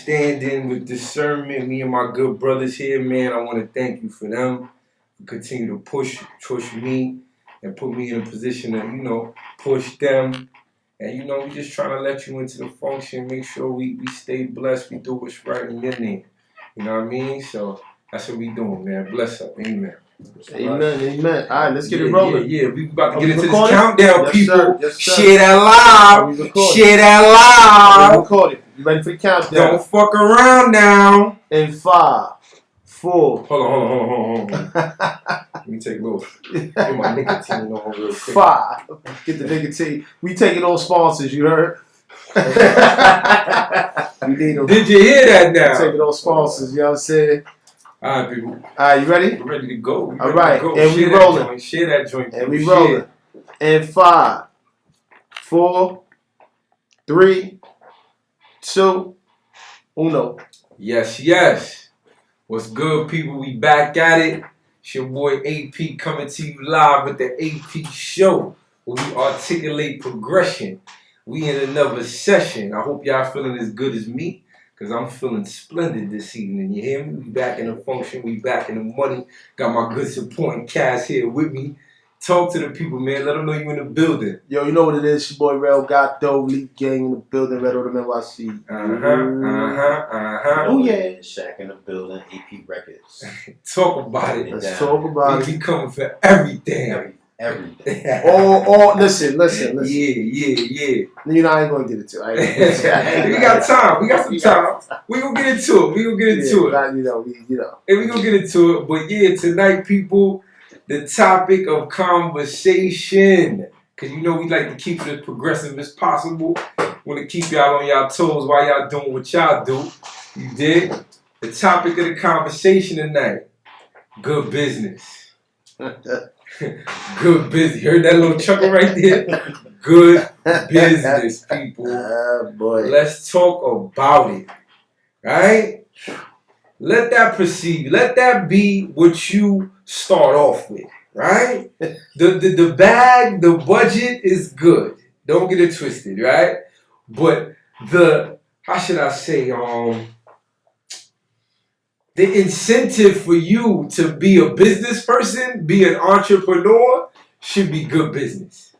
understanding, with discernment. Me and my good brothers here, man, I want to thank you for them. Continue to push me and put me in a position to, push them. And, we just trying to let you into the function, make sure we stay blessed, we do what's right in your name. You know what I mean? So that's what we doing, man. Bless up. Amen. Amen. All right, let's get it rolling. Yeah. We about to get into this countdown, yes, people. Sir. Yes, sir. Share that live. Share that live. Recorded. You ready for the countdown? Don't fuck around now. In 5, 4. Hold on. Let me take a little. Get my nicotine on real quick. 5. Get the nicotine. We taking all sponsors, you heard? We need them. Did you hear that now? Taking all sponsors, you know what I'm saying? All right, people. All right, you ready? We're ready to go. All right, and we rolling. Share that joint. And we rolling. In 5, 4, 3, 2, 1. Yes. What's good, people? We back at it. It's your boy AP coming to you live with the AP Show, where we articulate progression. We in another session. I hope y'all feeling as good as me, because I'm feeling splendid this evening. You hear me? We back in the function. We back in the money. Got my good supporting cast here with me. Talk to the people, man. Let them know you in the building. Yo, you know what it is. Your boy Rel Gatto, Leap Gang in the building. Red Autumn NYC. Oh yeah, Shaq in the building. AP Records. Talk about it. Let's talk about it. We coming for everything. Everything. Listen. Yeah. You know I ain't gonna get into it. We got time. We got some time. We gonna get into it. And we gonna get into it. But yeah, tonight, people, the topic of conversation. Because we like to keep it as progressive as possible. Want to keep y'all on y'all toes while y'all doing what y'all do. You dig? The topic of the conversation tonight: good business. Good business. You heard that little chuckle right there? Good business, people. Boy. Let's talk about it. Right? Let that proceed. Let that be what you start off with. Right? The bag, the budget is good. Don't get it twisted, right? But how should I say, the incentive for you to be a business person, be an entrepreneur, should be good business.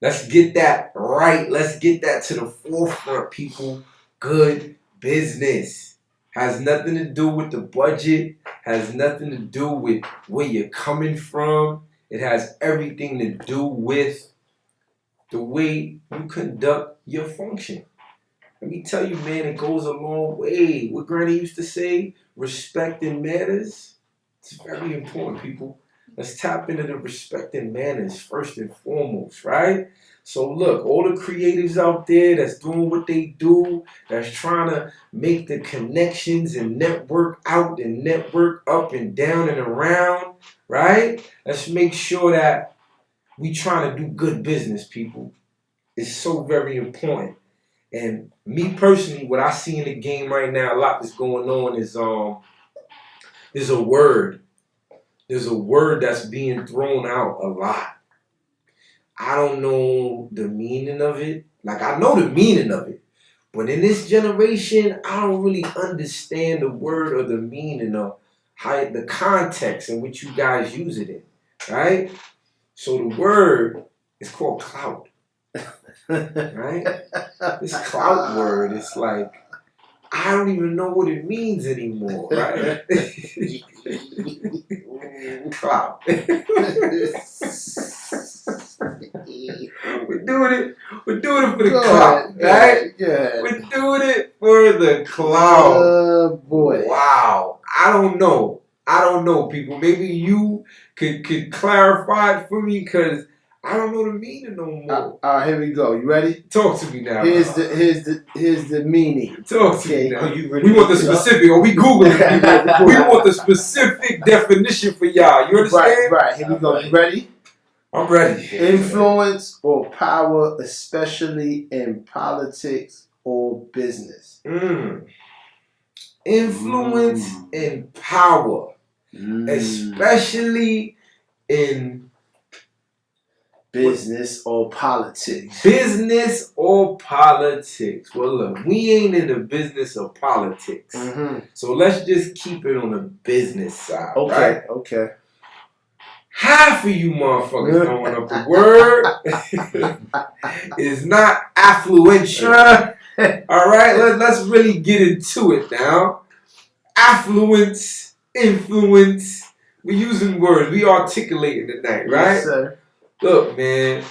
Let's get that right. Let's get that to the forefront, people. Good business. Has nothing to do with the budget. Has nothing to do with where you're coming from. It has everything to do with the way you conduct your function. Let me tell you, man, it goes a long way. What Granny used to say, respect and manners. It's very important, people. Let's tap into the respect and manners first and foremost, right? So look, all the creatives out there that's doing what they do, that's trying to make the connections and network out and network up and down and around, right? Let's make sure that we trying to do good business, people. It's so very important. And me personally, what I see in the game right now, a lot that's going on is there's a word. There's a word that's being thrown out a lot. I don't know the meaning of it. Like, I know the meaning of it. But in this generation, I don't really understand the word or the meaning of the context in which you guys use it in. Right? So the word is called clout. Right? This clout word is like, I don't even know what it means anymore, right? Clout. We're doing it for the clout, right? Yeah. We're doing it for the clout. Oh, boy. Wow. I don't know, people. Maybe you could clarify it for me, because I don't know the meaning no more. All right, here we go. You ready? Talk to me now. Here's the meaning. Talk to me now. We want the specific, or we Googling it. We want the specific definition for y'all. You understand? Right. Here we go. You ready? I'm ready. Influence or power, especially in politics or business. Influence and power, especially in Business or politics? Business or politics? Well, look, we ain't in the business of politics. Mm-hmm. So let's just keep it on the business side, Okay, right? okay. Half of you motherfuckers knowing up the word is not affluentia. All right, let's really get into it now. Affluence, influence. We using words. We articulating tonight, right? Yes, sir. Look, man,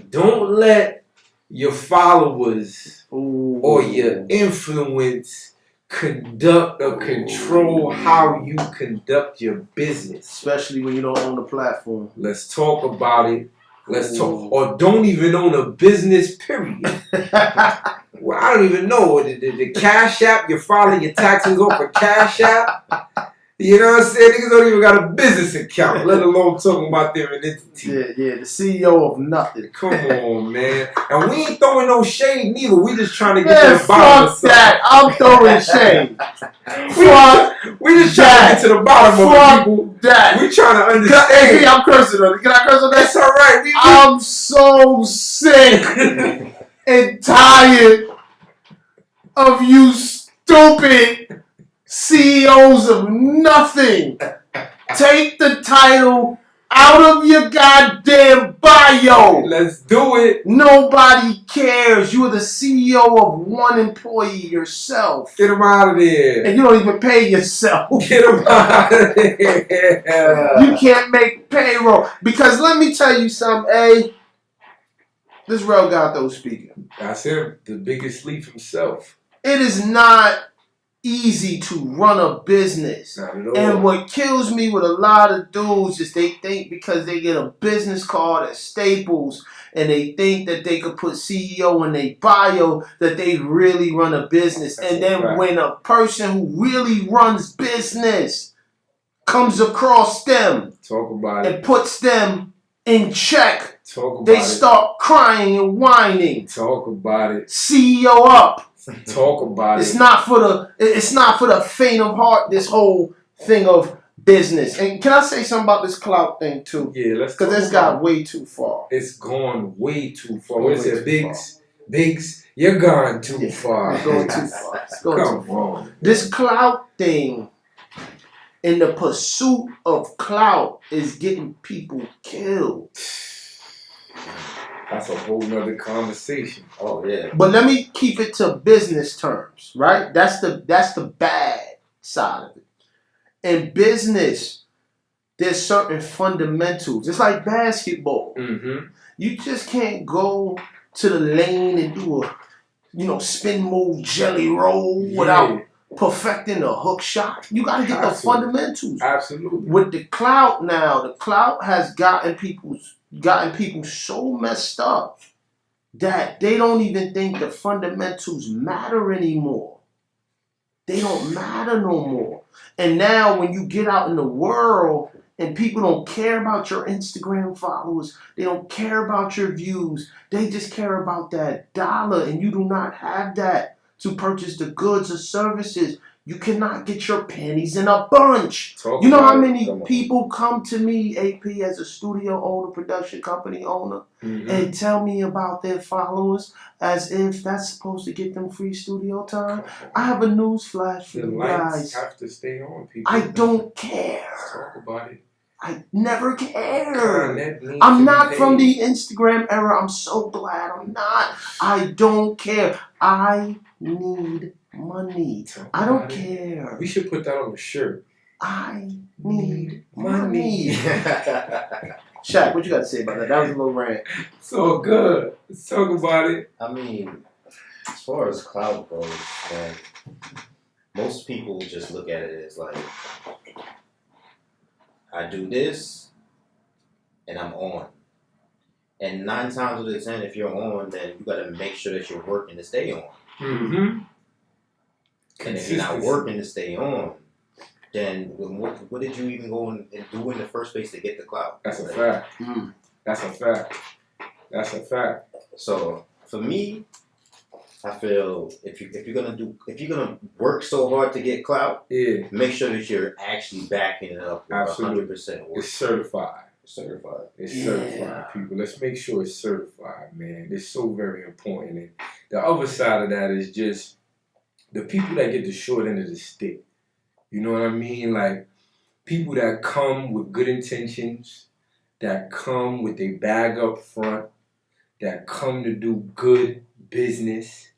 don't let your followers or your influence conduct or control how you conduct your business. Especially when you don't own the platform. Let's talk about it. Let's talk. Or don't even own a business, period. Well, I don't even know. The Cash App, you're filing your taxes off a Cash App. You know what I'm saying? Niggas don't even got a business account, let alone talking about their identity. Yeah, the CEO of nothing. Come on, man. And we ain't throwing no shade neither. We just trying to get to the bottom of fuck something. that. I'm throwing shade. We just trying to get to the bottom of it, people. That. We trying to understand. Hey, I'm cursing on it. Can I curse on that? That's all right. I'm so sick and tired of you stupid CEOs of nothing. Take the title out of your goddamn bio. Let's do it. Nobody cares. You are the CEO of one employee yourself. Get him out of there. And you don't even pay yourself. Get him out of there. You can't make payroll. Because let me tell you something, this real guy though speaking. That's him. The biggest leaf himself. It is not easy to run a business. Not at all. And what kills me with a lot of dudes is they think because they get a business card at Staples and they think that they could put CEO in their bio that they really run a business. That's and then right. when a person who really runs business comes across them Talk about it. and puts them in check, Talk about they it. start crying and whining. Talk about it. CEO up. Talk about It's it. not for the faint of heart, this whole thing of business. And can I say something about this clout thing too? Yeah, let's Because talk it's about got way too far. It's gone way too far. Gone What is way it, too Biggs? Biggs, you're gone too far. It's going too far. It's going Come too far. on. This clout thing, in the pursuit of clout, is getting people killed. That's a whole nother conversation. Oh yeah. But let me keep it to business terms, right? That's the bad side of it. In business, there's certain fundamentals. It's like basketball. Mm-hmm. You just can't go to the lane and do a, spin move jelly roll without perfecting a hook shot. You got to get the fundamentals. Absolutely. With the clout now, the clout has gotten people so messed up that they don't even think the fundamentals matter anymore. They don't matter no more. And now when you get out in the world and people don't care about your Instagram followers, they don't care about your views, they just care about that dollar, and you do not have that to purchase the goods or services. You cannot get your pennies in a bunch. You know how many people come to me, AP, as a studio owner, production company owner, and tell me about their followers as if that's supposed to get them free studio time? I have a news flash for The you lights guys. have to stay on, people. I don't care. Talk about it. I never care. Content needs I'm to not be from paid. the Instagram era. I'm so glad I'm not. I don't care. I need money. Talk I don't about it. care. We should put that on a shirt. I need money. Shaq, what you got to say about that? That was a little rant. So good. Let's talk about it. I mean, as far as cloud goes, man, most people just look at it as like, I do this, and I'm on. And 9 times out of 10, if you're on, then you got to make sure that you're working to stay on. Mm-hmm. And if you're not working to stay on, then what did you even go and do in the first place to get the clout? That's a fact. That's a fact. That's a fact. So for me, I feel if you're gonna work so hard to get clout, Yeah. make sure that you're actually backing it up with 100% work. It's certified. Certified. It's certified, people. Let's make sure it's certified, man. It's so very important. And the other side of that is just the people that get the short end of the stick. You know what I mean? Like people that come with good intentions, that come with a bag up front, that come to do good business,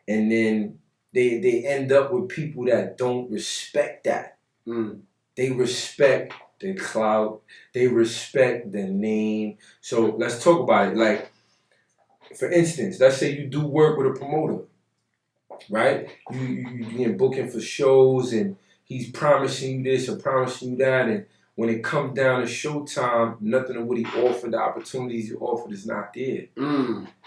and then they end up with people that don't respect that. They respect the clout, they respect the name. So let's talk about it. Like, for instance, let's say you do work with a promoter, right? You get booking for shows and he's promising you this or promising you that, and when it comes down to showtime, nothing of what he offered, the opportunities he offered is not there.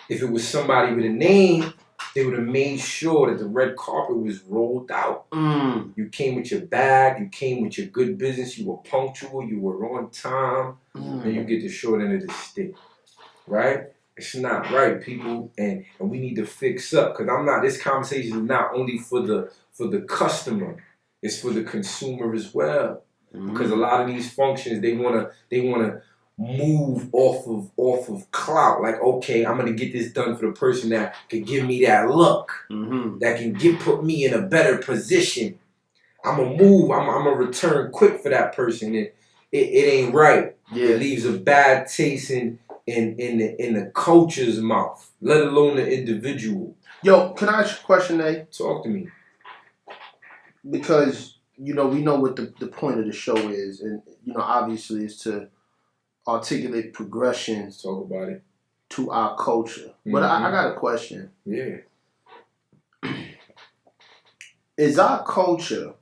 If it was somebody with a name, they would have made sure that the red carpet was rolled out. You came with your bag, you came with your good business, you were punctual, you were on time, and you get the short end of the stick, right? It's not right, people, and we need to fix up. Because this conversation is not only for the customer, it's for the consumer as well. Because a lot of these functions, they wanna move off of clout. Like, okay, I'm gonna get this done for the person that can give me that look, that can put me in a better position. I'm gonna move. I'm gonna return quick for that person. It ain't right. Yeah. It leaves a bad taste in the culture's mouth, let alone the individual. Yo, can I ask you a question, A? Talk to me. Because we know what the point of the show is, and obviously is to articulate progression. Let's talk about it. To our culture. But I got a question. Yeah. Is our culture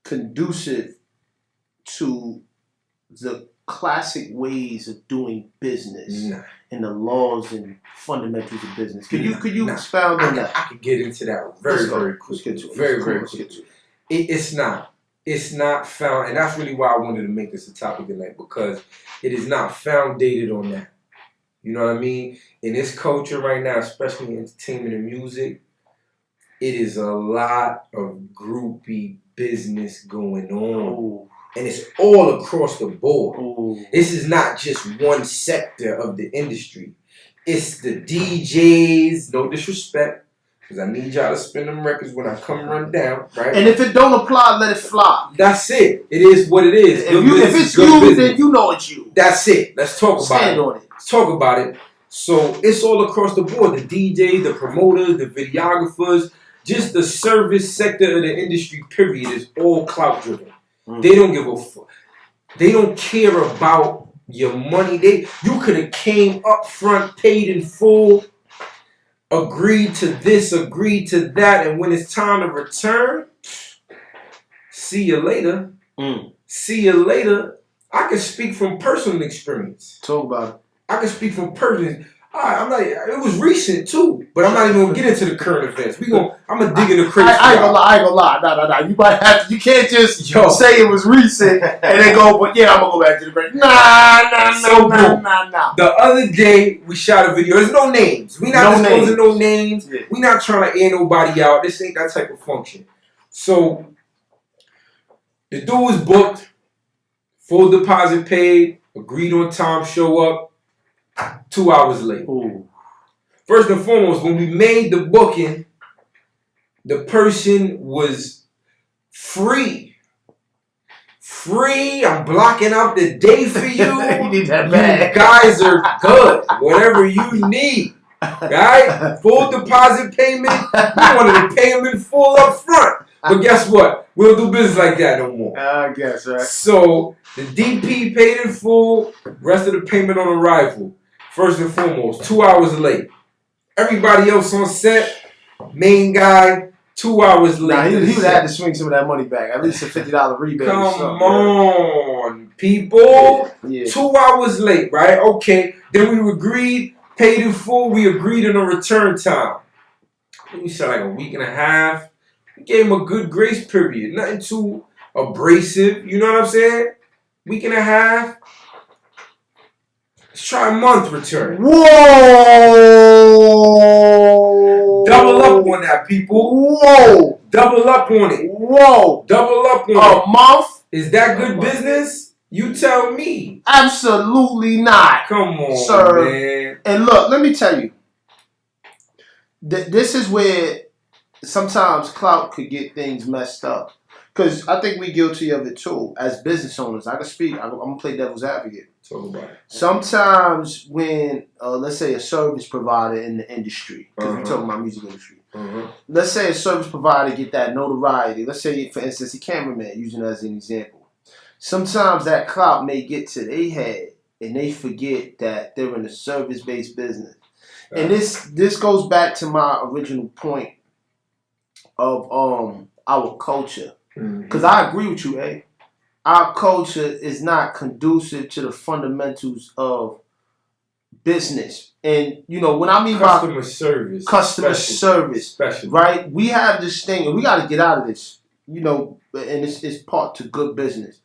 conducive to the classic ways of doing business and the laws and fundamentals of business? Could you expound on that? I could get into that very quickly. Very quickly. It's not found, and that's really why I wanted to make this a topic tonight, because it is not founded on that. You know what I mean? In this culture right now, especially in entertainment and music, it is a lot of groupie business going on. And it's all across the board. This is not just one sector of the industry. It's the DJs, no disrespect, because I need y'all to spin them records when I come run down, right? And if it don't apply, let it fly. That's it. It is what it is. If it's you, then you know it's you. That's it. Let's talk about it. Stand on it. Let's talk about it. So it's all across the board. The DJs, the promoters, the videographers, just the service sector of the industry, period, is all clout driven. They don't give a fuck. They don't care about your money. You could have came up front, paid in full, agreed to this, agreed to that, and when it's time to return, see you later. See you later. I can speak from personal experience. Talk about it. I can speak from personal. It was recent too, but I'm not even gonna get into the current events. I'm gonna dig in the crazy. I ain't gonna lie. No. You might have to. You can't just say it was recent and then go. But yeah, I'm gonna go back to the crazy. Nah. The other day we shot a video. There's no names. We not disclosing no names. Yeah. We not trying to air nobody out. This ain't that type of function. So the dude was booked, full deposit paid, agreed on time, show up. 2 hours late. First and foremost, when we made the booking, the person was free. I'm blocking out the day for you. You need that bag. You guys are good. Whatever you need. Right? Full deposit payment. We wanted to pay him in full up front. But guess what? We don't do business like that no more. I guess, right? So the DP paid in full, rest of the payment on arrival. First and foremost, 2 hours late. Everybody else on set, main guy, 2 hours late. Nah, he would have to swing some of that money back. At least a $50 rebate. Come on, people. Yeah. 2 hours late, right? Okay. Then we agreed, paid in full. We agreed on a return time. We said like a week and a half. We gave him a good grace period. Nothing too abrasive. You know what I'm saying? Week and a half. Let's try a month return. Whoa! Double up on that, people. Whoa! Double up on it. Whoa! Double up on it. A month? Is that good business? You tell me. Absolutely not. Come on, Sir. man. And look, let me tell you. This is where sometimes clout could get things messed up. Because I think we're guilty of it too. As business owners, I can speak. I'm going to play devil's advocate. Talk about it. Sometimes when, let's say, a service provider in the industry, because we're talking about music industry. Let's say a service provider get that notoriety. Let's say, for instance, a cameraman, using it as an example. Sometimes that clout may get to their head and they forget that they're in a service-based business. And this goes back to my original point of our culture. Because I agree with you, eh? Our culture is not conducive to the fundamentals of business. And, you know, when I mean customer service. Customer service. Especially. Right? We have this thing, and we got to get out of this, you know, and it's part to good business.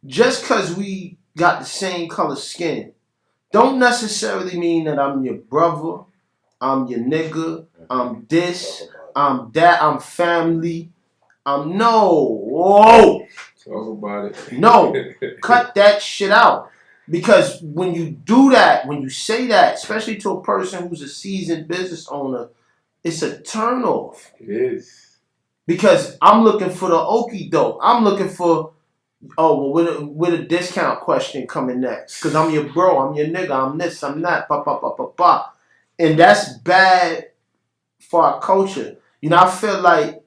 Just because we got the same color skin don't necessarily mean that I'm your brother, I'm your nigga, I'm this, I'm that, I'm family. No. Whoa. Talk about it. No. Cut that shit out. Because when you do that, when you say that, especially to a person who's a seasoned business owner, it's a turnoff. It is. Because I'm looking for the okie doke. I'm looking for, oh, well, with a discount question coming next. Because I'm your bro, I'm your nigga, I'm this, I'm that, And that's bad for our culture. You know, I feel like,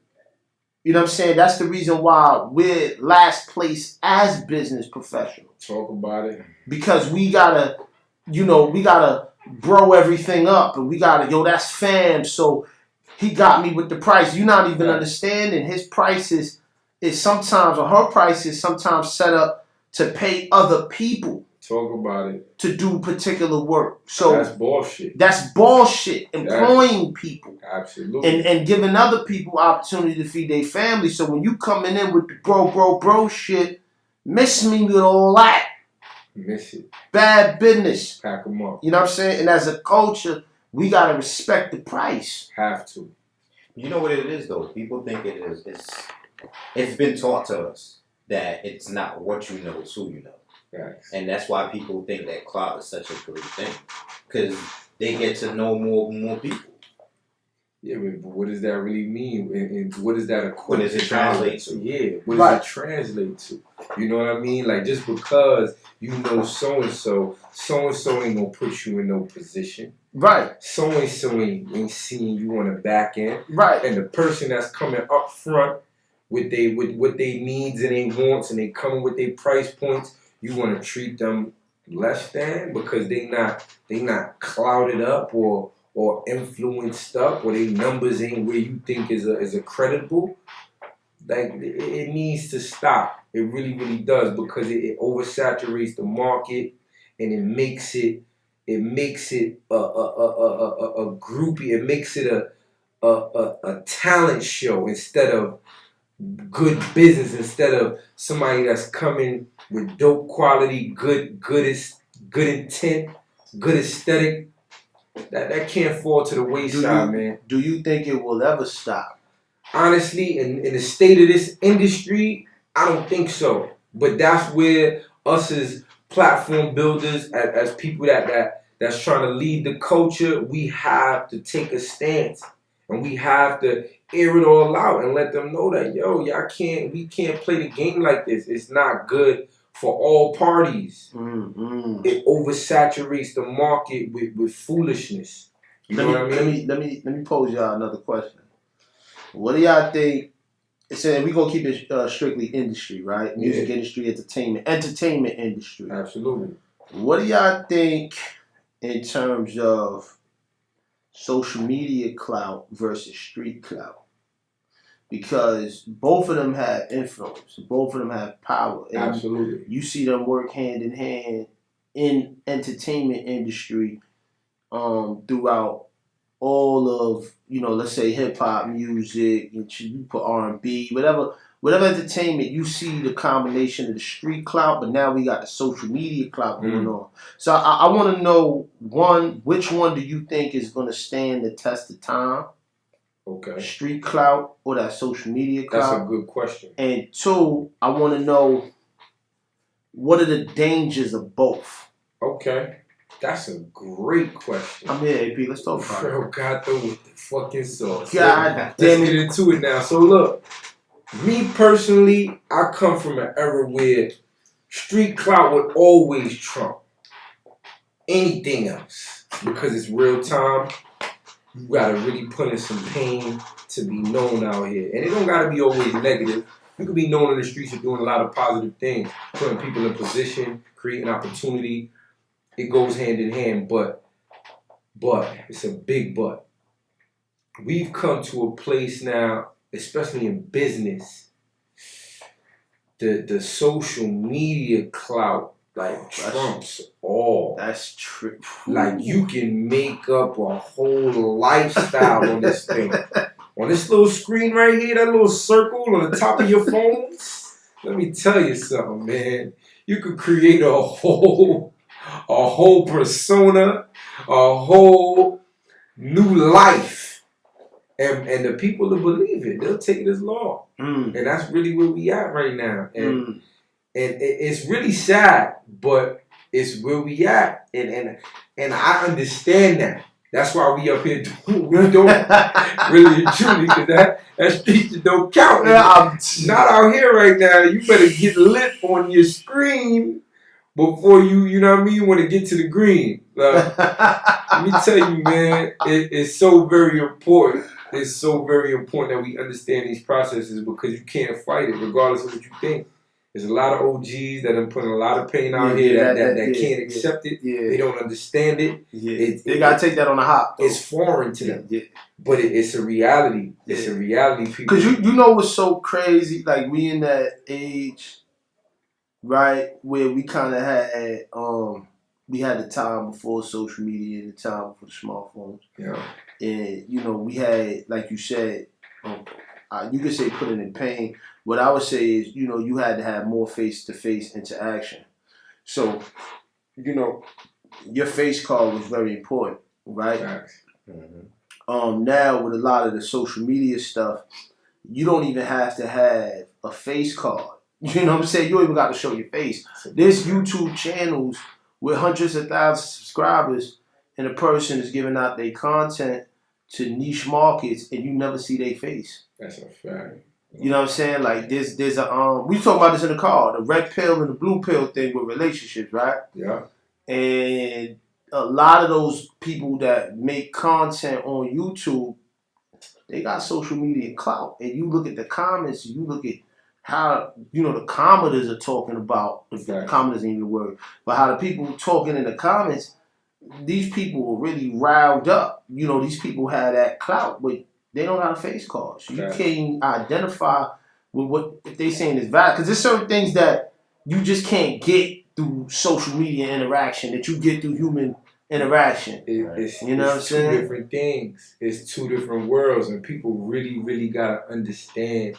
you know what I'm saying, that's the reason why we're last place as business professionals. Talk about it. Because we gotta bro everything up, and we gotta, yo, that's fam, so he got me with the price. You're not even understanding his prices is sometimes, or her price is sometimes set up to pay other people. Talk about it. To do particular work. So that's bullshit. That's bullshit. Employing people. Absolutely. And giving other people opportunity to feed their family. So when you coming in with the bro shit, miss me with all that. Miss it. Bad business. Pack them up. You know what I'm saying? And as a culture, we gotta respect the price. Have to. You know what it is though? People think it is. It's been taught to us that it's not what you know, it's who you know. Right. And that's why people think that clout is such a great thing, because they get to know more people. Yeah, but what does that really mean? And what does that equate? What does it translate to? Yeah, what does it translate to? You know what I mean? Like, just because you know so-and-so ain't gonna put you in no position. Right. So-and-so ain't seeing you on the back end. Right. And the person that's coming up front with what they needs and they wants, and they coming with their price points, you want to treat them less than because they not clouded up or influenced up, or their numbers ain't where you think is a credible. Like, it needs to stop. It really, really does, because it oversaturates the market, and it makes it a groupie. It makes it a talent show instead of good business, instead of somebody that's coming with dope quality, good intent, good aesthetic. That can't fall to the wayside, man. Do you think it will ever stop? Honestly, in the state of this industry, I don't think so. But that's where us as platform builders, as people that's trying to lead the culture, we have to take a stance. And we have to air it all out and let them know that, yo, we can't play the game like this. It's not good for all parties. Mm-hmm. It oversaturates the market with foolishness. You know what I mean? Let me pose y'all another question. What do y'all think? Saying we gonna keep it strictly industry, right? Music industry, entertainment industry. Absolutely. What do y'all think in terms of social media clout versus street clout? Because both of them have influence, both of them have power. And absolutely. You see them work hand in hand in entertainment industry throughout all of, let's say hip hop music, you put R&B, whatever entertainment, you see the combination of the street clout, but now we got the social media clout going on. So I want to know, which one do you think is going to stand the test of time? Okay. Street clout or that social media clout? That's a good question. And two, I want to know, what are the dangers of both? Okay. That's a great question. I'm here, AP. Let's talk about it. Bro, got them with the fucking sauce. God Let's damn get it. into it now. So look, me personally, I come from an era where street clout would always trump anything else because it's real time. You gotta really put in some pain to be known out here, and it don't gotta be always negative. You could be known in the streets for doing a lot of positive things, putting people in position, creating opportunity. It goes hand in hand, but it's a big but. We've come to a place now, especially in business. The social media clout like trumps all. That's true. Like you can make up a whole lifestyle on this thing. On this little screen right here, that little circle on the top of your phone. Let me tell you something, man. You could create a whole persona, a whole new life. And the people that believe it, they'll take it as law. And that's really where we at right now. And it's really sad, but it's where we at. And I understand that. That's why we up here doing we don't really and truly, because that street don't count. I'm not out here right now. You better get lit on your screen before you know what I mean, you want to get to the green. Let me tell you, man, it's so very important. It's so very important that we understand these processes because you can't fight it regardless of what you think. There's a lot of OGs that are putting a lot of pain out here that can't accept it. Yeah. They don't understand it. Yeah. They got to take that on the hop, though. It's foreign to them. Yeah. But it's a reality. It's a reality, people. Because you know what's so crazy? Like, we in that age, right, where we kind of had, we had the time before social media and the time before the smartphones. Yeah. And, you know, we had, like you said, you could say putting in pain. What I would say is, you know, you had to have more face-to-face interaction. So, you know, your face card was very important, right? Mm-hmm. Now, with a lot of the social media stuff, you don't even have to have a face card. You know what I'm saying? You don't even got to show your face. There's YouTube channels with hundreds of thousands of subscribers, and a person is giving out their content to niche markets, and you never see their face. That's a fact. You know what I'm saying? Like there's a we talk about this in the car, the red pill and the blue pill thing with relationships, right? Yeah. And a lot of those people that make content on YouTube, they got social media clout. And you look at the comments, you look at how, you know, the commenters are talking about, the commenters ain't even the word, but how the people talking in the comments, these people were really riled up. You know, these people had that clout, but they don't have face cards. You can't identify with what if they saying is valid. Because there's certain things that you just can't get through social media interaction that you get through human interaction. You know what I'm saying? It's two different things. It's two different worlds, and people really, really gotta understand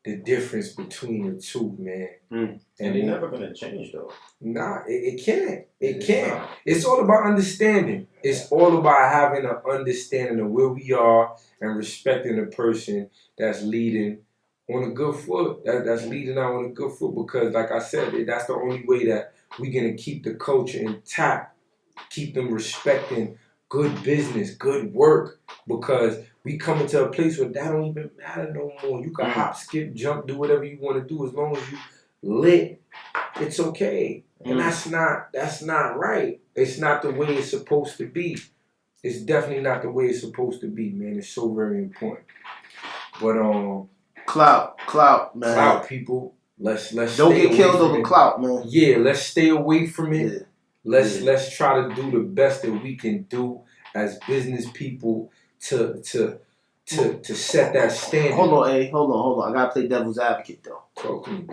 the difference between the two, man. And they're never gonna change, though. Nah, it can't. It can't. It's all about understanding. It's all about having an understanding of where we are and respecting the person that's leading on a good foot. That's leading out on a good foot, because, like I said, that's the only way that we're gonna keep the culture intact, keep them respecting good business, good work, because we come into a place where that don't even matter no more. You can hop, skip, jump, do whatever you want to do as long as you lit. It's okay. And that's not right. It's not the way it's supposed to be. It's definitely not the way it's supposed to be, man. It's so very important. But clout, man. Clout, people. Let's don't get killed over clout, man. Yeah, let's stay away from it. Yeah. Let's try to do the best that we can do as business people to set that standard. Hold on. I gotta play devil's advocate though. Talk to me.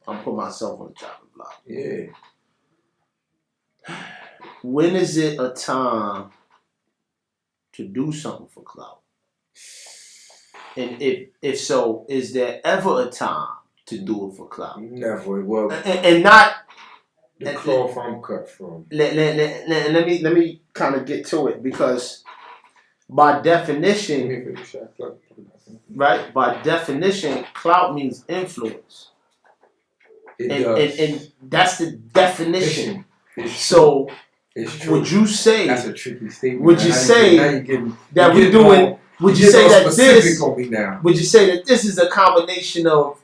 I'm putting myself on the chopping block. Yeah. When is it a time to do something for clout? And if so, is there ever a time to do it for clout? Never. Well, and not the cloth I'm cut from. Let me kind of get to it, because by definition, right? By definition, clout means influence. It and, does. and that's the definition. It's So it's true. would you say? That's a tricky statement. Would you say that we're doing? Would you say that this? On me now. Would you say that this is a combination of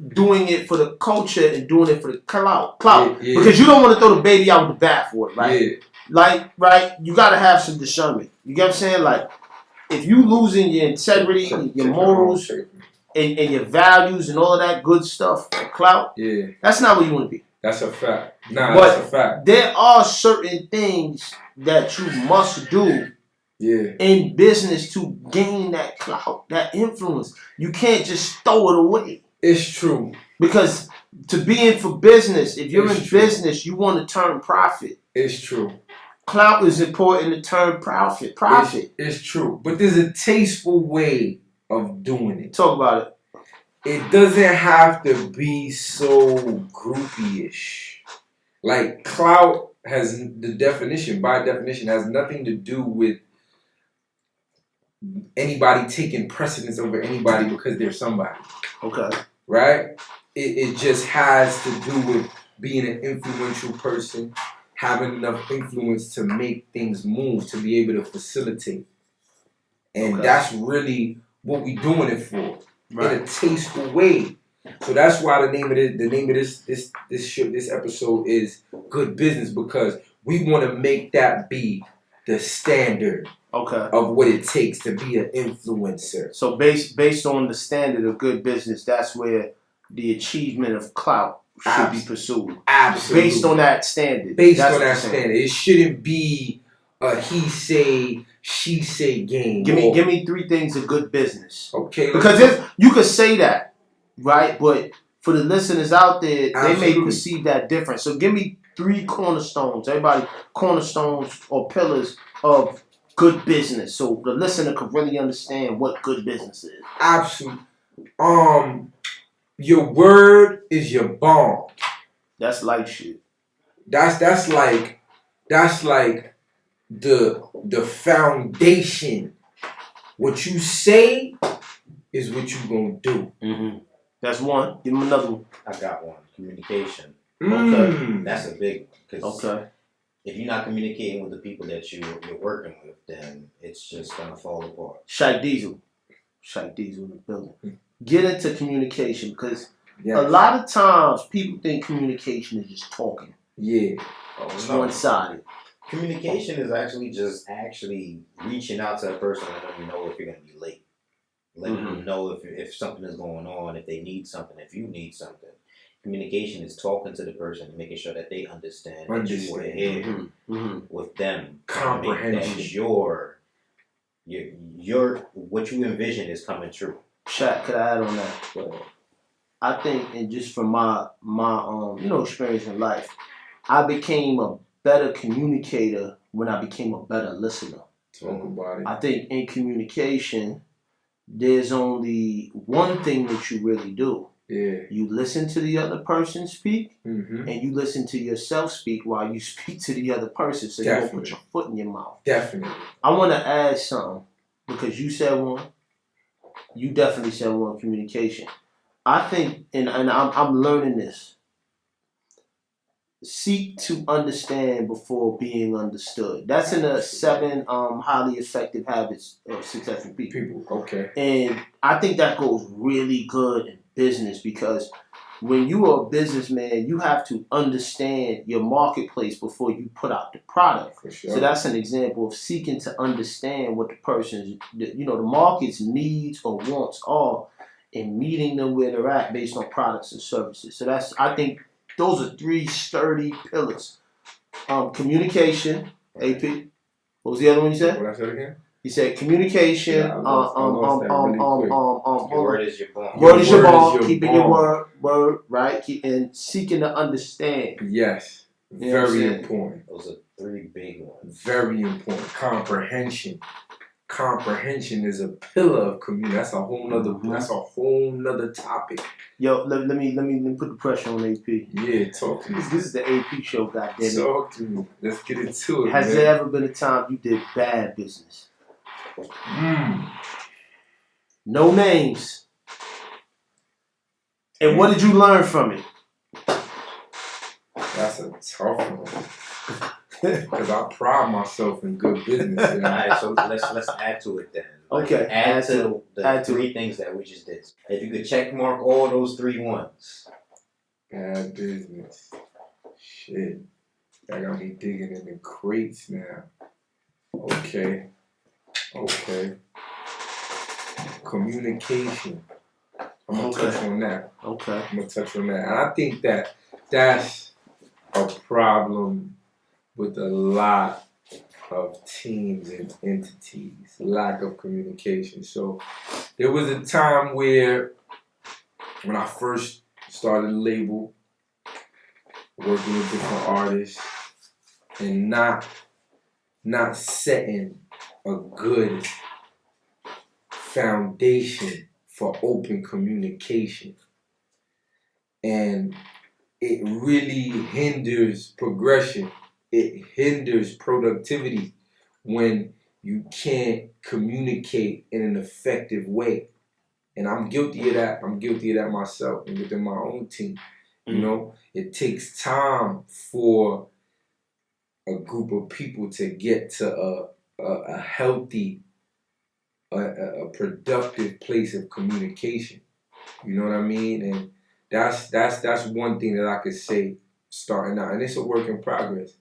doing it for the culture and doing it for the clout? Yeah. Because you don't want to throw the baby out with the bathwater, right? Yeah. Like, right? You got to have some discernment. You get what I'm saying? Like, if you losing your integrity, your morals, and your values and all of that good stuff, clout, that's not where you want to be. That's a fact. Nah, but that's a fact. There are certain things that you must do in business to gain that clout, that influence. You can't just throw it away. It's true. Because to be in for business, if you're in business, you want to turn profit. It's true. Clout is important to turn profit. It's true. But there's a tasteful way of doing it. Talk about it. It doesn't have to be so groupie-ish. Like, clout has by definition, has nothing to do with anybody taking precedence over anybody because they're somebody. Okay. Right? It just has to do with being an influential person, having enough influence to make things move, to be able to facilitate. And that's really what we're doing it for. Right. In a tasteful way. So that's why the name of this episode is Good Business, because we want to make that be the standard of what it takes to be an influencer. So based on the standard of good business, that's where the achievement of clout should be pursued. Absolutely. Based on that standard. It shouldn't be a he say, she say game. Give me 3 things of good business. Okay. Because you could say that, right? But for the listeners out there, they may perceive that different. So give me 3 cornerstones. Everybody, cornerstones or pillars of good business. So the listener could really understand what good business is. Absolutely. Your word is your bond. That's light shit. That's like the foundation. What you say is what you gonna do. Mm-hmm. That's one. Give him another one. I got one. Communication. Okay. That's a big one. Because if you're not communicating with the people that you're working with, then it's just gonna fall apart. Shaq Diesel in the building. Get into communication, because a lot of times people think communication is just talking. Yeah. It's one-sided. Communication is actually just reaching out to a person and letting them know if you're going to be late. Letting them know if something is going on, if they need something, if you need something. Communication is talking to the person and making sure that they understand that you were here with them. Comprehension. That your what you envision is coming true. Shaq, could I add on that? I think, and just from my experience in life, I became a better communicator when I became a better listener. Talk about it. I think in communication, there's only one thing that you really do. Yeah. You listen to the other person speak, and you listen to yourself speak while you speak to the other person, so you don't put your foot in your mouth. Definitely. I want to add something, because you said one. You definitely said one, communication. I think, and I'm learning this. Seek to understand before being understood. That's in the 7 highly effective habits of successful people. Okay. And I think that goes really good in business, because when you are a businessman, you have to understand your marketplace before you put out the product. For sure. So that's an example of seeking to understand what the person's, the market's needs or wants are, and meeting them where they're at based on products and services. So I think those are 3 sturdy pillars. Communication, AP. What was the other one you said? What I said again? You said communication. Your word is your bond. Word is your bond. Keeping your word right, and seeking to understand. Yes, very important. Those are 3 big ones. Very important. Comprehension. Comprehension is a pillar of community. That's a whole nother topic. Yo, let me put the pressure on AP. Yeah, talk to me. This is the AP show, goddammit. Talk to me. Let's get into it. Has there ever been a time you did bad business? No names. And what did you learn from it? That's a tough one. Because I pride myself in good business. You know? Alright, so let's add to it then. Okay. Add to the three things that we just did. If you could check mark all those 3 ones. Bad business. Shit. I got me digging in the crates now. Okay. Communication. I'm gonna touch on that. Okay. I'm gonna touch on that. And I think that that's a problem with a lot of teams and entities, lack of communication. So there was a time where when I first started a label, working with different artists and not setting a good foundation for open communication. And it really hinders progression. It hinders productivity when you can't communicate in an effective way. And I'm guilty of that. I'm guilty of that myself and within my own team. You know, it takes time for a group of people to get to a healthy, a productive place of communication. You know what I mean? And that's one thing that I could say starting out. And it's a work in progress.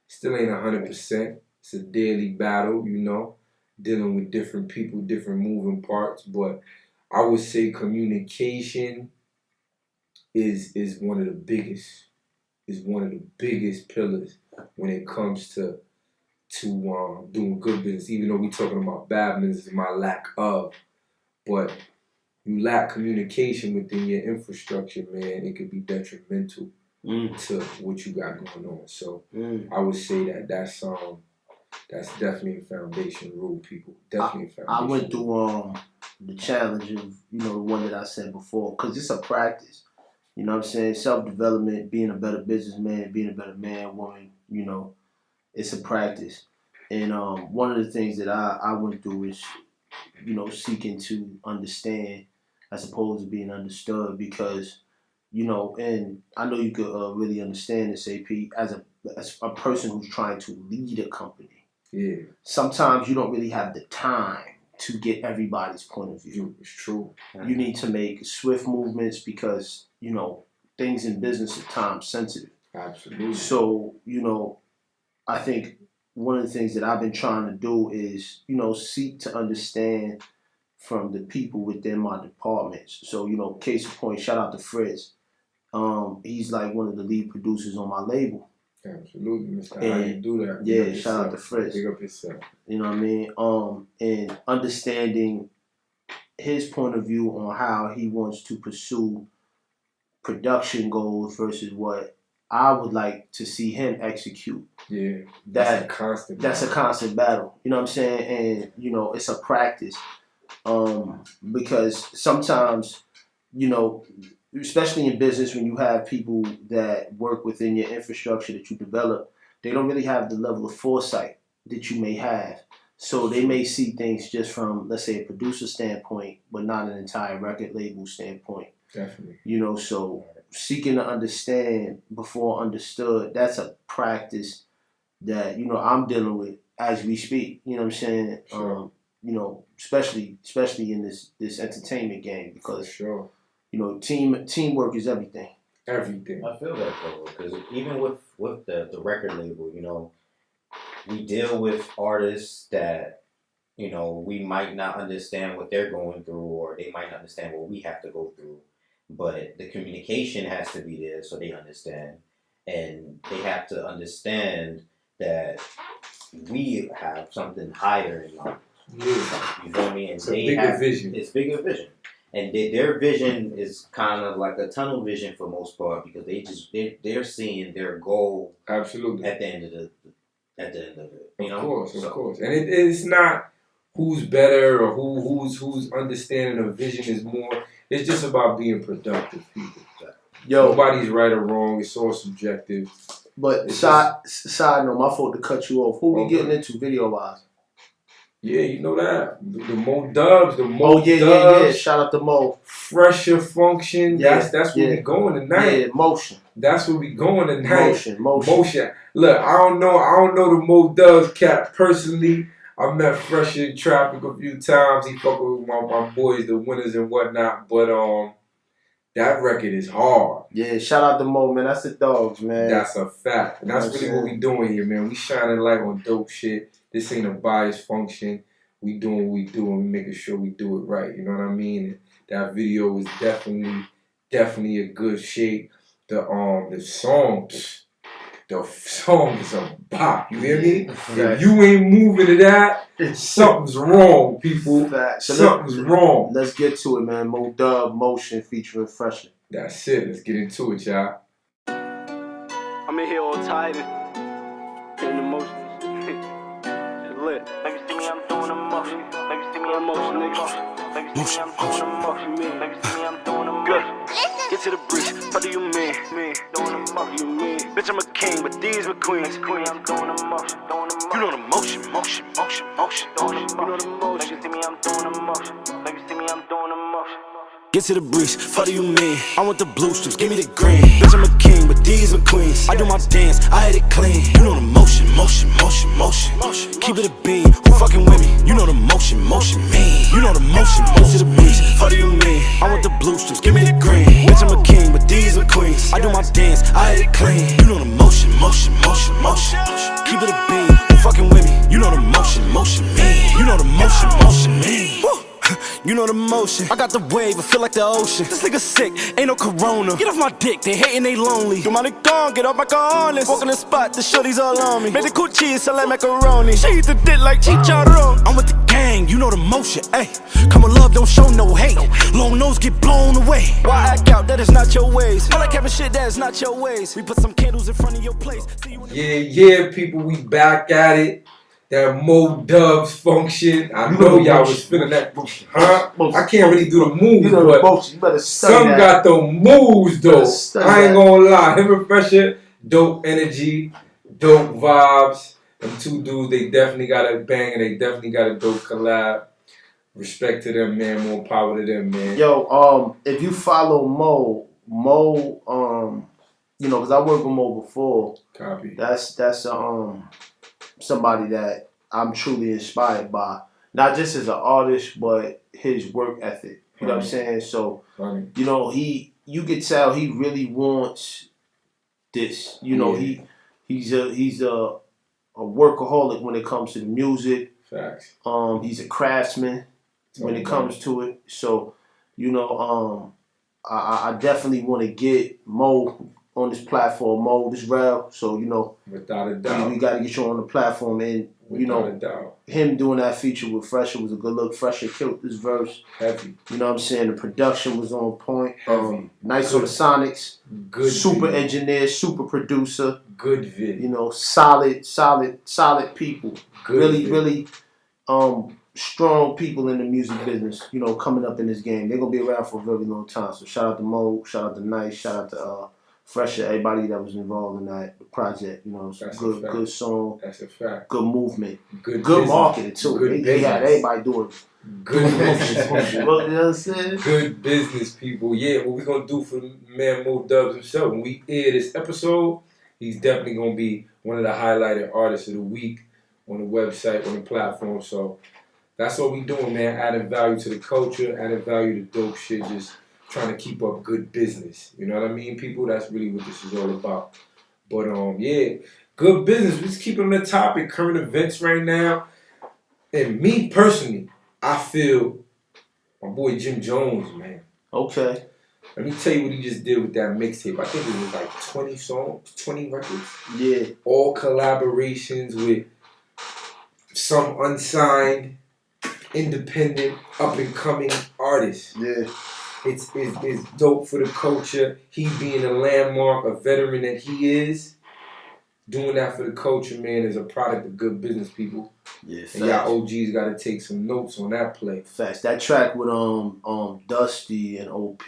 Still ain't 100%. It's a daily battle, you know, dealing with different people, different moving parts. But I would say communication is one of the biggest pillars when it comes to doing good business. Even though we talking about bad business and my lack of, but you lack communication within your infrastructure, man, it could be detrimental to what you got going on. So I would say that's definitely a foundation rule, people. Definitely a foundation. I went through the challenge of, the one that I said before, because it's a practice. You know what I'm saying? Self-development, being a better businessman, being a better man, woman, it's a practice. And one of the things that I went through is, seeking to understand as opposed to being understood, because, and I know you could really understand this, AP, as a person who's trying to lead a company. Yeah. Sometimes you don't really have the time to get everybody's point of view. It's true. You need to make swift movements because, things in business are time sensitive. Absolutely. So, I think one of the things that I've been trying to do is, seek to understand from the people within my departments. So, case in point, shout out to Fritz. He's like one of the lead producers on my label. Absolutely, Mr. How you do that? Yeah, shout out to Fritz. Big up yourself. You know what I mean? And understanding his point of view on how he wants to pursue production goals versus what I would like to see him execute. Yeah, that's a constant battle. You know what I'm saying? And, it's a practice. Because sometimes, especially in business, when you have people that work within your infrastructure that you develop, they don't really have the level of foresight that you may have. So they may see things just from, let's say, a producer standpoint, but not an entire record label standpoint. Definitely. So seeking to understand before understood, that's a practice that, I'm dealing with as we speak. You know what I'm saying? Sure. Especially in this entertainment game, because sure. Teamwork is everything. Everything. I feel that though, because even with the record label, we deal with artists that, we might not understand what they're going through, or they might not understand what we have to go through. But the communication has to be there so they understand. And they have to understand that we have something higher in mind. Yeah. You feel me? And it's a bigger vision. It's bigger vision. And their vision is kind of like a tunnel vision for most part, because they're seeing their goal. Absolutely. At the end of it. Of course. And it's not who's better or who's understanding a vision is more. It's just about being productive, people. Nobody's right or wrong. It's all subjective. But side note, my fault to cut you off. Who we getting into video wise? Yeah, you know that. The Mo Dubs, the Mo Oh yeah, Dubs. Shout out to Mo. Fresher Function. Yeah, That's where we going tonight. Yeah, motion. That's where we going tonight. Motion. Look, I don't know the Mo Dubs cat personally. I met Fresher in traffic a few times. He fucking with my boys, the winners and whatnot. But that record is hard. Yeah, shout out to Mo, man. That's the dogs, man. That's a fact. And that's really what we doing here, man. We shining light on dope shit. This ain't a biased function. We doing what we do and we making sure we do it right. You know what I mean? And that video is definitely a good shape. The song is a bop. You hear me? If you ain't moving to that, something's wrong, people. So something's wrong. Let's get to it, man. Mo Dub Motion featuring Fresher. That's it. Let's get into it, y'all. I'm in here all tired and emotions. It's lit. Let me see me, I'm doing emotion. Let me see me, I'm motion, nigga. Let me see me, I'm doing emotion. Let me see me, I'm doing emotion. Good. Get to the breach. What do you mean? Doing emotion. You mean? Bitch, I'm a king, but these my queens. Queen, I'm doing emotion. You know the motion. You know the motion. Let me see me, I'm doing emotion. Let me see me, I'm doing emotion. Get to the breeze, what do you mean? I want the blue strips, give me the green. Bitch, I'm a king, but these are queens. I do my dance, I hit it clean. You know the motion. Keep it a beam, who fucking with me? You know the motion mean. You know the motion. Get to the breeze, what do you mean? I want the blue strips, give me the green. Bitch, I'm a king, but these are queens. I do my dance, I hit it clean. You know the motion. Keep it a beam, who fucking with me? You know the motion mean. You know the motion mean. Woo. You know the motion. I got the wave, I feel like the ocean. This nigga sick, ain't no corona. Get off my dick, they hating, they lonely. Do my gone, get off my honest. Walk in the spot, the shorties all on me. Made the cool cheese, so like macaroni. She eat the dick like chicharron. I'm with the gang, you know the motion, ayy. Come on, love, don't show no hate. Long nose get blown away. Why act out, that is not your ways. I like having shit that is not your ways. We put some candles in front of your place. Yeah, people, we back at it. That Mo Dubs function. I know y'all was feeling that. Huh? I can't really do the moves, but you better some that. got the moves, though. I ain't gonna lie. Him and Fresher, dope energy, dope vibes. Them two dudes, they definitely got a bang and they definitely got a dope collab. Respect to them, man. More power to them, man. Yo, if you follow Mo, you know, because I worked with Mo before. Copy. That's somebody that I'm truly inspired by. Not just as an artist, but his work ethic. You know what I'm saying? So, you know, you could tell he really wants this. You know, he's a workaholic when it comes to the music. Facts. He's a craftsman when it comes to it. So, you know, I definitely want to get Mo on this platform, Mo, this Rel. So, you know, without a doubt, we got to get you on the platform. And, you know, him doing that feature with Fresher was a good look. Fresher killed this verse. Heavy. You know what I'm saying? The production was on point. Heavy. Nice on the sonics. Good. Super engineer, super producer. Good vid. You know, solid people. Good really strong people in the music business, you know, coming up in this game. They're going to be around for a very long time. So shout out to Mo, shout out to Nice, shout out to Fresher, everybody that was involved in that project. You know, it's good song. That's a fact. Good movement. Good marketing too. They had everybody doing good business. You know what I'm saying? Good business, people. Yeah, what we gonna do for the man Mo Dubs himself? When we air this episode, he's definitely gonna be one of the highlighted artists of the week on the website, on the platform. So that's what we doing, man. Adding value to the culture, adding value to dope shit, just trying to keep up good business. You know what I mean, people? That's really what this is all about. But yeah, good business. We're just keeping on the topic, current events right now. And me personally, I feel my boy Jim Jones, man. Okay. Let me tell you what he just did with that mixtape. I think it was like 20 songs, 20 records. Yeah. All collaborations with some unsigned, independent, up-and-coming artists. Yeah. It's dope for the culture. He being a landmark, a veteran that he is, doing that for the culture, man, is a product of good business, people. Yeah, and y'all OGs got to take some notes on that play. Facts. That track with Dusty and OP,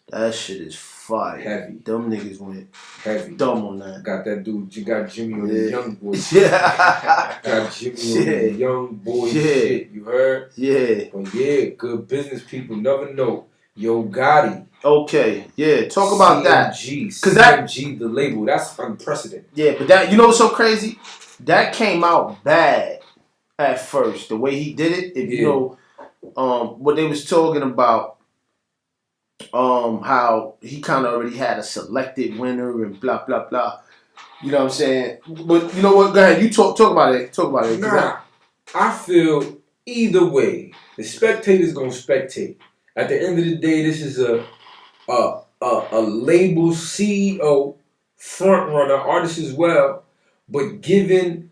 That shit is fire. Heavy. Them niggas went Heavy. dumb on that. Got that dude. You got Jimmy on the Yeah. young boy. Yeah. Got Jimmy on the young boy Yeah. shit. You heard? Yeah. But yeah, good business people never know. Yo Gotti. Okay. Yeah. Talk about that. CMG. Cause that CMG, the label. That's unprecedented. Yeah, but that, you know what's so crazy? That came out bad at first. The way he did it, if you know what they was talking about, how he kind of already had a selected winner and blah blah blah. You know what I'm saying? But you know what? Go ahead. You talk about it. Talk about it. Nah, I feel either way, the spectator's gonna spectate. At the end of the day, this is a label CEO, front runner, artist as well, but giving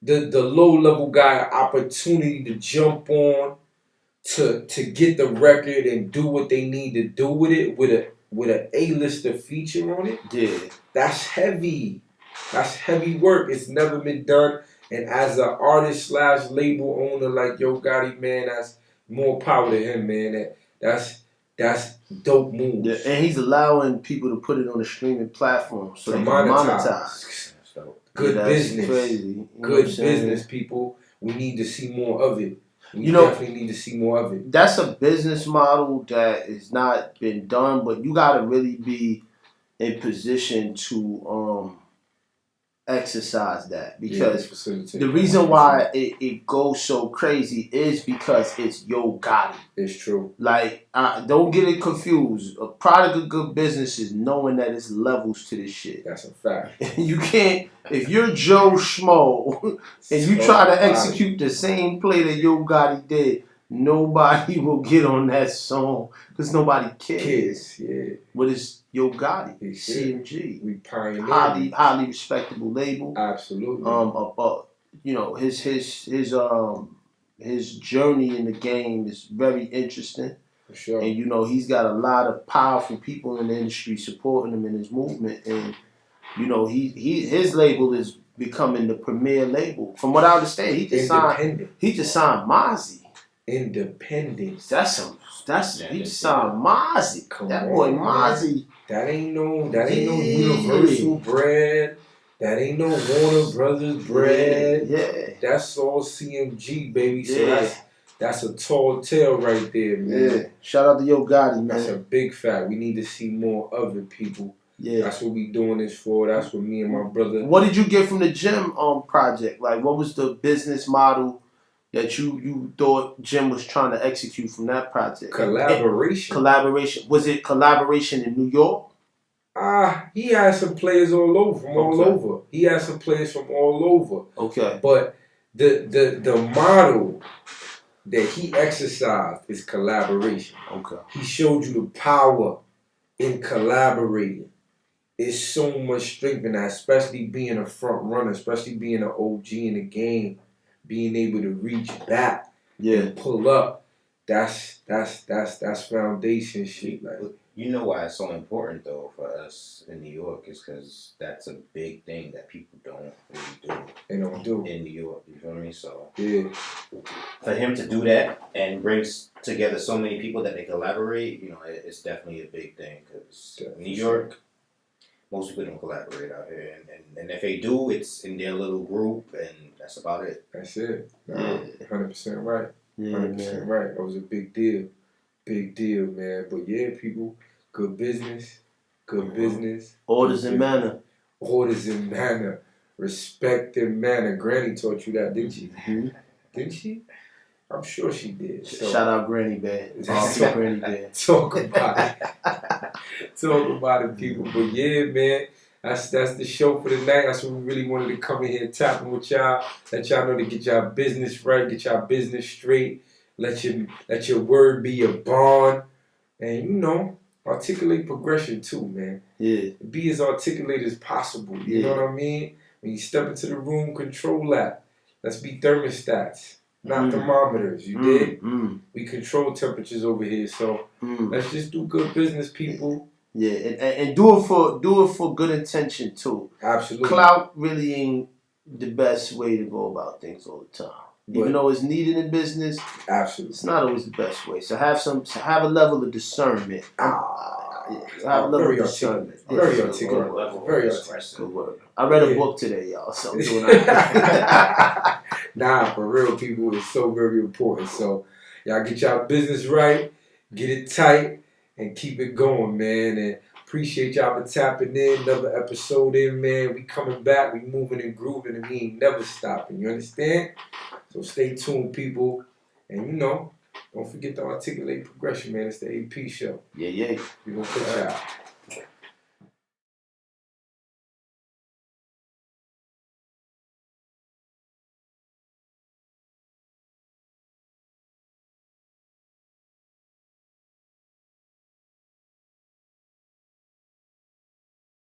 the low level guy an opportunity to jump on, to get the record and do what they need to do with it, with a A-lister feature on it. Yeah, that's heavy. That's heavy work. It's never been done. And as an artist / label owner like Yo Gotti, man, that's more power to him, man. That's dope moves. Yeah, and he's allowing people to put it on the streaming platform so they can monetize. Good business. Crazy. Good business, people. We need to see more of it. We definitely need to see more of it. That's a business model that has not been done, but you got to really be in position to exercise that, because the reason why it goes so crazy is because it's Yo Gotti. It's true. Like, don't get it confused. A product of good business is knowing that it's levels to this shit. That's a fact. You can't, if you're Joe Schmo and you try to execute the same play that Yo Gotti did, nobody will get on that song because nobody cares. Yeah. But it's Yo Gotti, CMG. We pioneered. Highly respectable label. Absolutely. You know, his journey in the game is very interesting. For sure. And you know, he's got a lot of powerful people in the industry supporting him in his movement. And you know, his label is becoming the premier label. From what I understand, he just signed Mozzie. Independent. He signed Mozzie. That boy Mozzie. That ain't no Universal bread. That ain't no Warner Brothers bread. Yeah. That's all CMG, baby. So that's a tall tale right there, man. Yeah. Shout out to Yo Gotti, man. That's a big fact. We need to see more of it, people. Yeah. That's what we doing this for. That's what me and my brother. What did you get from the Jim project? Like, what was the business model that you thought Jim was trying to execute from that project? Collaboration. Was it collaboration in New York? He had some players all over, over. He had some players from all over. Okay. But the model that he exercised is collaboration. Okay. He showed you the power in collaborating. It's so much strength in that, especially being a front runner, especially being an OG in the game, being able to reach back and pull up. That's foundation shit. Like, you know why it's so important though for us in New York is because that's a big thing that people don't really do. They don't do in New York. You feel me? So for him to do that and brings together so many people that they collaborate, you know, it's definitely a big thing because New York, most people don't collaborate out here, and if they do, it's in their little group, and that's about it. That's it. 100% right. 100% right. That was a big deal. Big deal, man. But yeah, people, good business. Good business. Orders and manner. Orders and manner. Respect and manner. Granny taught you that, didn't she? Mm-hmm. Didn't she? I'm sure she did. So, shout out Granny Bear. Granny Bear. Talk about it. Talk about it, people. But yeah, man. That's the show for the night. That's what we really wanted to come in here tapping with y'all. Let y'all know to get y'all business right, get y'all business straight. Let your word be your bond. And you know, articulate progression too, man. Yeah. Be as articulate as possible. You know what I mean? When you step into the room, control that. Let's be thermostats, not thermometers. You dig? We control temperatures over here, so let's just do good business, people. Yeah, and do it for good intention too. Absolutely. Clout really ain't the best way to go about things all the time. Even though it's needed in business, absolutely, it's not always the best way. So have a level of discernment. Have a little Very discernment. articulate. Very Yeah, articulate. good word. Very articulate. Good word. I read a Yeah. book today, y'all, so I'm doing that. Nah, for real, people, it's so very important. So, y'all get y'all business right, get it tight, and keep it going, man. And appreciate y'all for tapping in. Another episode in, man. We coming back. We moving and grooving, and we ain't never stopping. You understand? So stay tuned, people. And you know, don't forget to articulate progression, man. It's the AP show. Yeah. We gonna put y'all.